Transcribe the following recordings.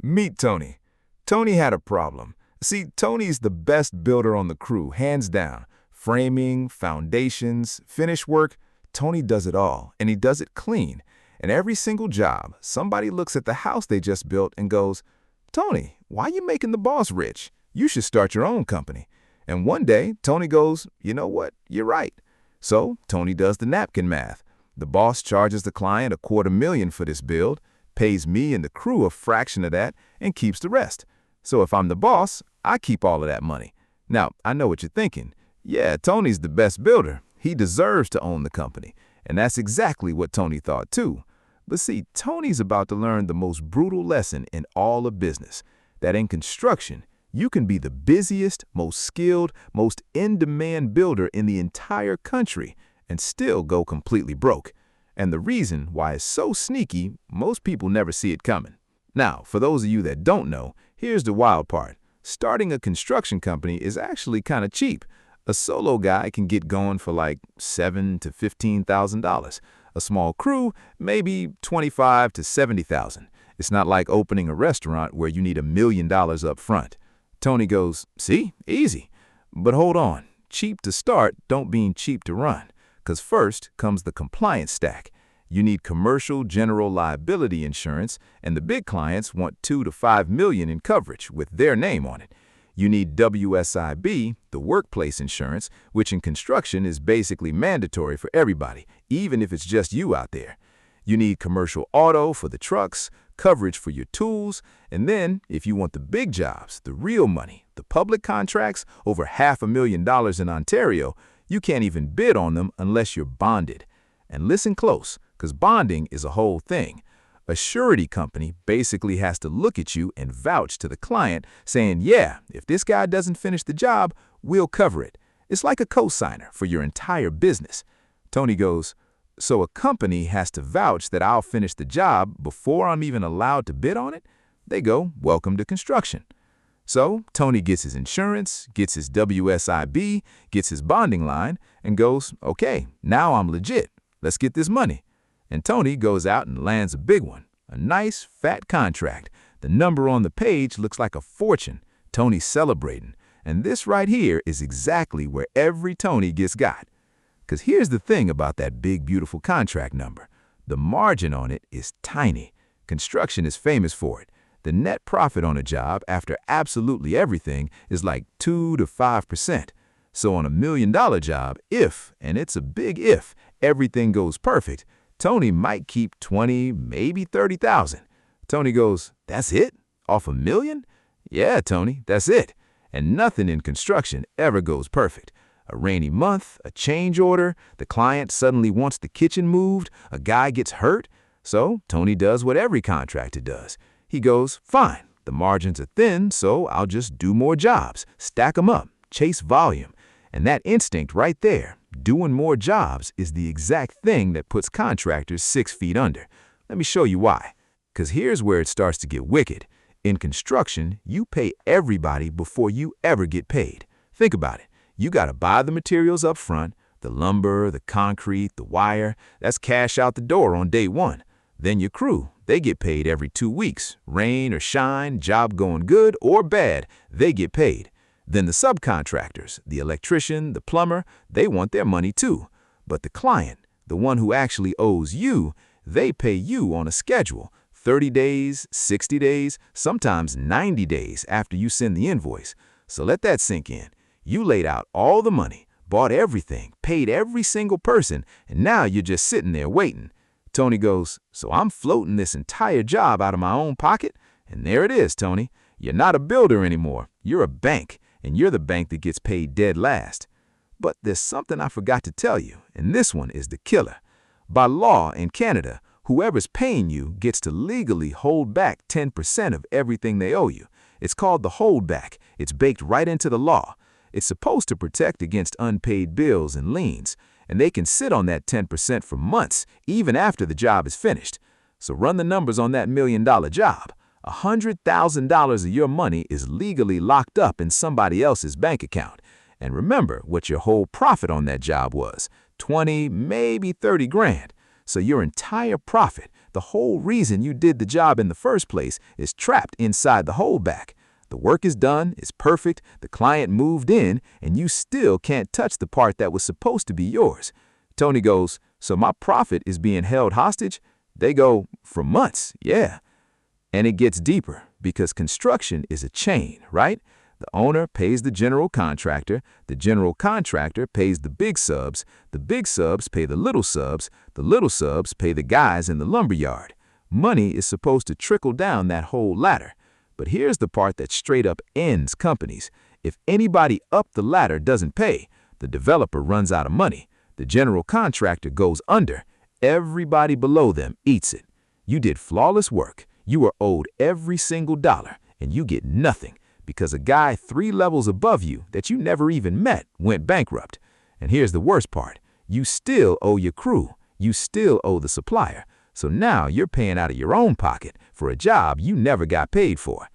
Meet Tony. Tony had a problem. See, Tony's the best builder on the crew, hands down. Framing, foundations, finish work, Tony does it all, and he does it clean. And every single job, somebody looks at the house they just built and goes, "Tony, why you making the boss rich? You should start your own company." And one day, Tony goes, "You know what? You're right." So Tony does the napkin math. The boss charges the client $250,000 for this build, pays me and the crew a fraction of that, and keeps the rest. So if I'm the boss, I keep all of that money. Now, I know what you're thinking. Yeah, Tony's the best builder. He deserves to own the company. And that's exactly what Tony thought too. But see, Tony's about to learn the most brutal lesson in all of business, that in construction, you can be the busiest, most skilled, most in-demand builder in the entire country and still go completely broke. And the reason why it's so sneaky, most people never see it coming. Now, for those of you that don't know, here's the wild part. Starting a construction company is actually kind of cheap. A solo guy can get going for like $7,000 to $15,000. A small crew, maybe $25,000 to $70,000. It's not like opening a restaurant where you need $1 million up front. Tony goes, "See, easy." But hold on, cheap to start don't mean cheap to run. Because first comes the compliance stack. You need commercial general liability insurance, and the big clients want $2 to $5 million in coverage with their name on it. You need WSIB, the workplace insurance, which in construction is basically mandatory for everybody, even if it's just you out there. You need commercial auto for the trucks, coverage for your tools, and then, if you want the big jobs, the real money, the public contracts, over $500,000 in Ontario, you can't even bid on them unless you're bonded. And listen close, because bonding is a whole thing. A surety company basically has to look at you and vouch to the client, saying, "Yeah, if this guy doesn't finish the job, we'll cover it." It's like a cosigner for your entire business. Tony goes, "So a company has to vouch that I'll finish the job before I'm even allowed to bid on it?" They go, "Welcome to construction." So Tony gets his insurance, gets his WSIB, gets his bonding line, and goes, "Okay, now I'm legit. Let's get this money." And Tony goes out and lands a big one, a nice, fat contract. The number on the page looks like a fortune. Tony's celebrating. And this right here is exactly where every Tony gets got. Because here's the thing about that big, beautiful contract number. The margin on it is tiny. Construction is famous for it. The net profit on a job after absolutely everything is like 2 to 5%. So on $1 million job, if, and it's a big if, everything goes perfect, Tony might keep 20, maybe 30,000. Tony goes, "That's it? Off $1 million?" "Yeah, Tony, that's it." And nothing in construction ever goes perfect. A rainy month, a change order, the client suddenly wants the kitchen moved, a guy gets hurt. So Tony does what every contractor does. He goes, "Fine, the margins are thin, so I'll just do more jobs, stack them up, chase volume." And that instinct right there, doing more jobs, is the exact thing that puts contractors 6 feet under. Let me show you why. Because here's where it starts to get wicked. In construction, you pay everybody before you ever get paid. Think about it. You got to buy the materials up front, the lumber, the concrete, the wire. That's cash out the door on day one. Then your crew, they get paid every 2 weeks. Rain or shine, job going good or bad, they get paid. Then the subcontractors, the electrician, the plumber, they want their money too. But the client, the one who actually owes you, they pay you on a schedule, 30 days, 60 days, sometimes 90 days after you send the invoice. So let that sink in. You laid out all the money, bought everything, paid every single person, and now you're just sitting there waiting. Tony goes, "So I'm floating this entire job out of my own pocket?" And there it is, Tony. You're not a builder anymore. You're a bank. And you're the bank that gets paid dead last. But there's something I forgot to tell you, and this one is the killer. By law in Canada, whoever's paying you gets to legally hold back 10% of everything they owe you. It's called the holdback. It's baked right into the law. It's supposed to protect against unpaid bills and liens, and they can sit on that 10% for months, even after the job is finished. So run the numbers on that $1 million job. $100,000 of your money is legally locked up in somebody else's bank account. And remember what your whole profit on that job was, 20, maybe 30 grand. So your entire profit, The whole reason you did the job in the first place is trapped inside the holdback. The work is done, it's perfect, the client moved in, and you still can't touch the part that was supposed to be yours. Tony goes, so my profit is being held hostage? They go, for months, yeah. And it gets deeper because construction is a chain, right? The owner pays the general contractor pays the big subs pay the little subs pay the guys in the lumberyard. Money is supposed to trickle down that whole ladder. But here's the part that straight up ends companies. If anybody up the ladder doesn't pay, the developer runs out of money, the general contractor goes under, everybody below them eats it. You did flawless work, you are owed every single dollar, and you get nothing because a guy 3 levels above you that you never even met went bankrupt. And here's the worst part, you still owe your crew, you still owe the supplier. So now you're paying out of your own pocket for a job you never got paid for.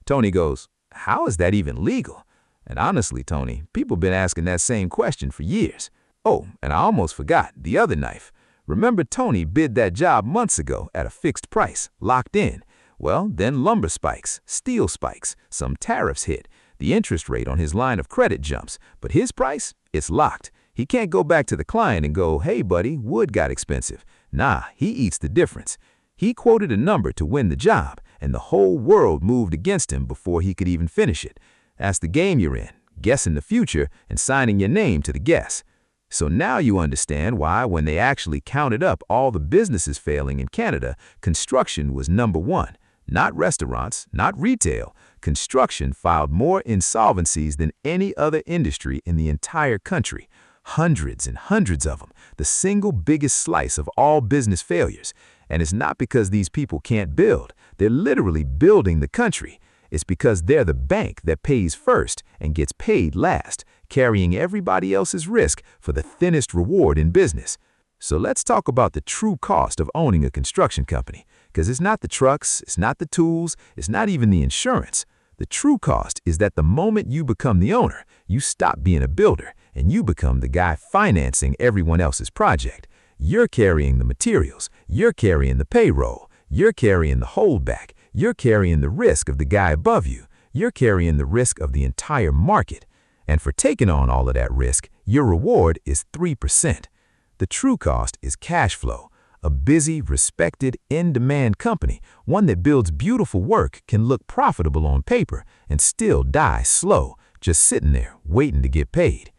Tony goes, how is that even legal? And honestly, Tony, people been asking that same question for years. Oh, and I almost forgot, the other knife. Remember Tony bid that job months ago at a fixed price, locked in. Well, then lumber spikes, steel spikes, some tariffs hit. The interest rate on his line of credit jumps, but his price, it's locked. He can't go back to the client and go, hey buddy, wood got expensive. Nah, he eats the difference. He quoted a number to win the job, and the whole world moved against him before he could even finish it. That's the game you're in, guessing the future and signing your name to the guess. So now you understand why when they actually counted up all the businesses failing in Canada, construction was number 1. Not restaurants, not retail. Construction filed more insolvencies than any other industry in the entire country. Hundreds and hundreds of them, the single biggest slice of all business failures. And it's not because these people can't build. They're literally building the country. It's because they're the bank that pays first and gets paid last, carrying everybody else's risk for the thinnest reward in business. So let's talk about the true cost of owning a construction company, because it's not the trucks, it's not the tools, it's not even the insurance. The true cost is that the moment you become the owner, you stop being a builder and you become the guy financing everyone else's project. You're carrying the materials, you're carrying the payroll, you're carrying the holdback, you're carrying the risk of the guy above you, you're carrying the risk of the entire market. And for taking on all of that risk, your reward is 3%. The true cost is cash flow. A busy, respected, in-demand company, one that builds beautiful work, can look profitable on paper and still die slow, just sitting there waiting to get paid.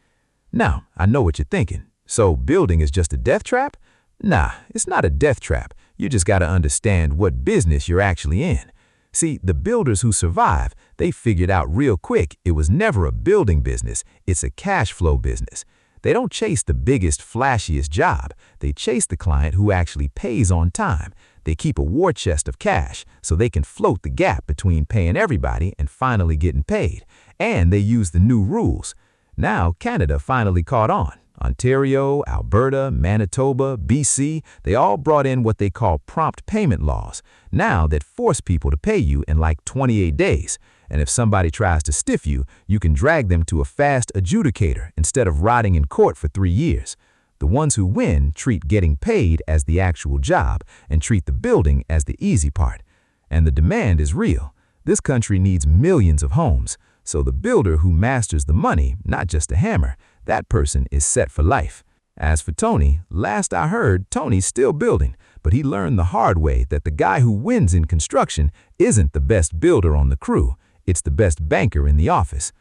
Now, I know what you're thinking. So building is just a death trap? Nah, it's not a death trap. You just got to understand what business you're actually in. See, the builders who survive, they figured out real quick it was never a building business, it's a cash flow business. They don't chase the biggest, flashiest job. They chase the client who actually pays on time. They keep a war chest of cash so they can float the gap between paying everybody and finally getting paid. And they use the new rules. Now, Canada finally caught on. Ontario, Alberta, Manitoba, BC, they all brought in what they call prompt payment laws, now that force people to pay you in like 28 days. And if somebody tries to stiff you, you can drag them to a fast adjudicator instead of rotting in court for 3 years. The ones who win treat getting paid as the actual job and treat the building as the easy part. And the demand is real. This country needs millions of homes. So the builder who masters the money, not just the hammer, that person is set for life. As for Tony, last I heard, Tony's still building, but he learned the hard way that the guy who wins in construction isn't the best builder on the crew, it's the best banker in the office.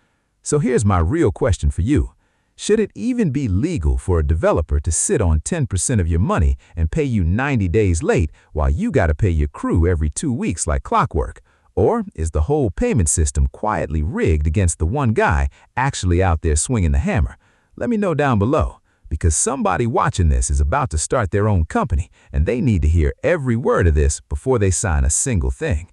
So here's my real question for you. Should it even be legal for a developer to sit on 10% of your money and pay you 90 days late while you gotta pay your crew every 2 weeks like clockwork? Or is the whole payment system quietly rigged against the one guy actually out there swinging the hammer? Let me know down below, because somebody watching this is about to start their own company and they need to hear every word of this before they sign a single thing.